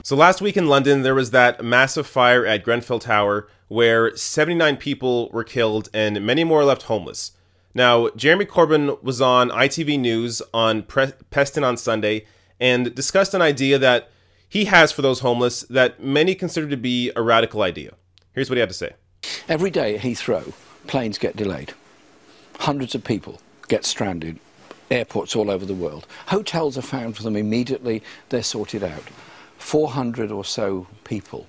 So last week in London, there was that massive fire at Grenfell Tower where 79 people were killed and many more left homeless. Now, Jeremy Corbyn was on ITV News on Preston on Sunday and discussed an idea that he has for those homeless that many consider to be a radical idea. Here's what he had to say. Every day at Heathrow, planes get delayed. Hundreds of people get stranded. Airports all over the world. Hotels are found for them immediately. They're sorted out. 400 or so people,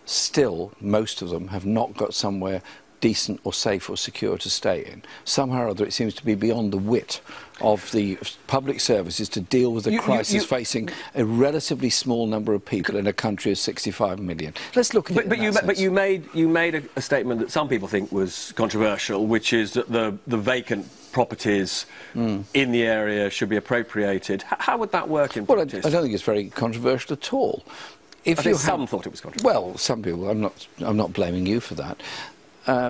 still, most of them have not got somewhere decent or safe or secure to stay in. Somehow or other, it seems to be beyond the wit of the public services to deal with the crisis facing a relatively small number of people in a country of 65 million. Let's look at it. But you made a statement that some people think was controversial, which is that the vacant properties in the area should be appropriated. How would that work in practice? I don't think it's very controversial at all. I think some thought it was controversial. Well, some people. I'm not blaming you for that.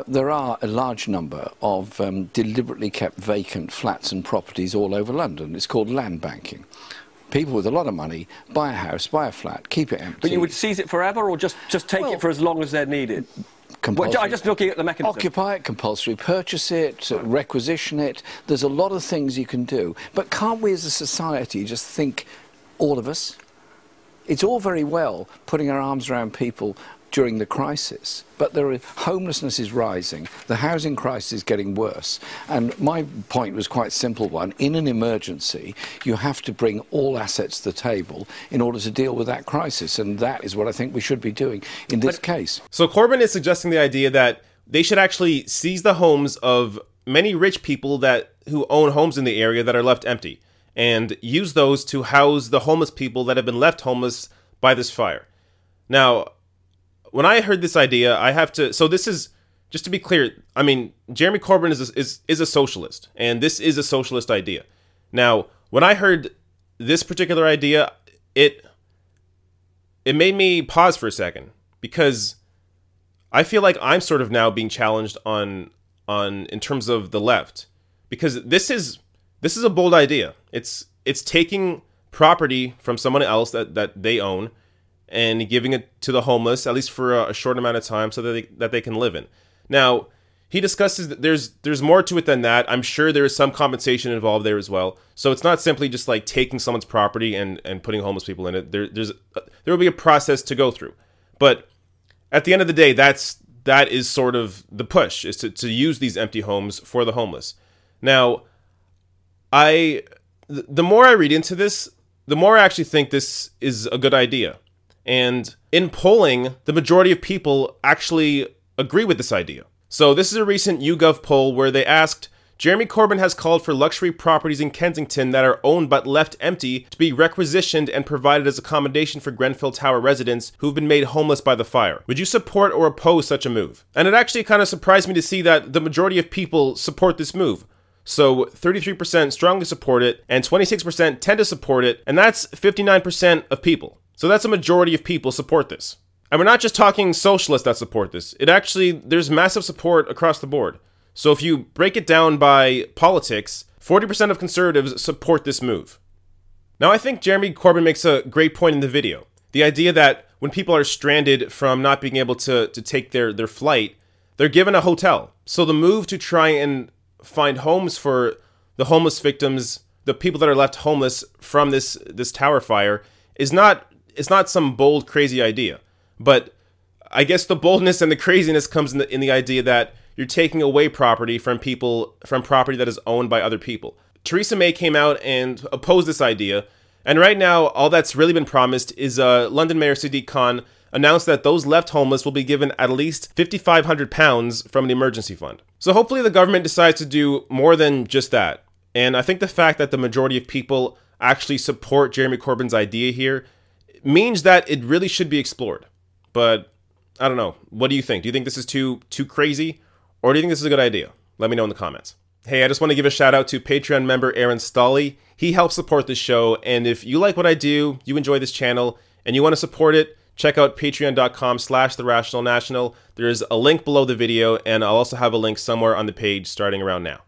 There are a large number of deliberately kept vacant flats and properties all over London. It's called land banking. People with a lot of money buy a house, buy a flat, keep it empty. But you would seize it forever, or just take it for as long as they're needed? Well, I'm just looking at the mechanism. Occupy it, compulsory purchase it, requisition it. There's a lot of things you can do. But can't we as a society just think, all of us? It's all very well putting our arms around people during the crisis, but homelessness is rising, the housing crisis is getting worse, and my point was quite a simple one. In an emergency, you have to bring all assets to the table in order to deal with that crisis, and that is what I think we should be doing in this case. So Corbyn is suggesting the idea that they should actually seize the homes of many rich people who own homes in the area that are left empty, and use those to house the homeless people that have been left homeless by this fire. Now, when I heard this idea, so this is, just to be clear, I mean, Jeremy Corbyn is a socialist, and this is a socialist idea. Now, when I heard this particular idea, it made me pause for a second, because I feel like I'm sort of now being challenged in terms of the left, because this is a bold idea. It's taking property from someone else that they own and giving it to the homeless, at least for a short amount of time, so that they can live in. Now, he discusses that there's more to it than that. I'm sure there is some compensation involved there as well. So it's not simply just like taking someone's property and putting homeless people in it. There will be a process to go through. But at the end of the day, that is sort of the push, is to use these empty homes for the homeless. Now, the more I read into this, the more I actually think this is a good idea. And in polling, the majority of people actually agree with this idea. So this is a recent YouGov poll where they asked, Jeremy Corbyn has called for luxury properties in Kensington that are owned but left empty to be requisitioned and provided as accommodation for Grenfell Tower residents who've been made homeless by the fire. Would you support or oppose such a move? And it actually kind of surprised me to see that the majority of people support this move. So 33% strongly support it, and 26% tend to support it, and that's 59% of people. So that's a majority of people support this. And we're not just talking socialists that support this. There's massive support across the board. So if you break it down by politics, 40% of conservatives support this move. Now, I think Jeremy Corbyn makes a great point in the video. The idea that when people are stranded from not being able to take their flight, they're given a hotel. So the move to try and find homes for the homeless victims, the people that are left homeless from this tower fire, is not some bold, crazy idea. But I guess the boldness and the craziness comes in the idea that you're taking away property from property that is owned by other people. Theresa May came out and opposed this idea, and right now all that's really been promised is London Mayor Sadiq Khan announced that those left homeless will be given at least £5,500 from the emergency fund. So hopefully the government decides to do more than just that. And I think the fact that the majority of people actually support Jeremy Corbyn's idea here means that it really should be explored. But I don't know. What do you think? Do you think this is too crazy? Or do you think this is a good idea? Let me know in the comments. Hey, I just want to give a shout out to Patreon member Aaron Stolley. He helps support this show, and if you like what I do, you enjoy this channel, and you want to support it, check out patreon.com/therationalnational. There's a link below the video, and I'll also have a link somewhere on the page starting around now.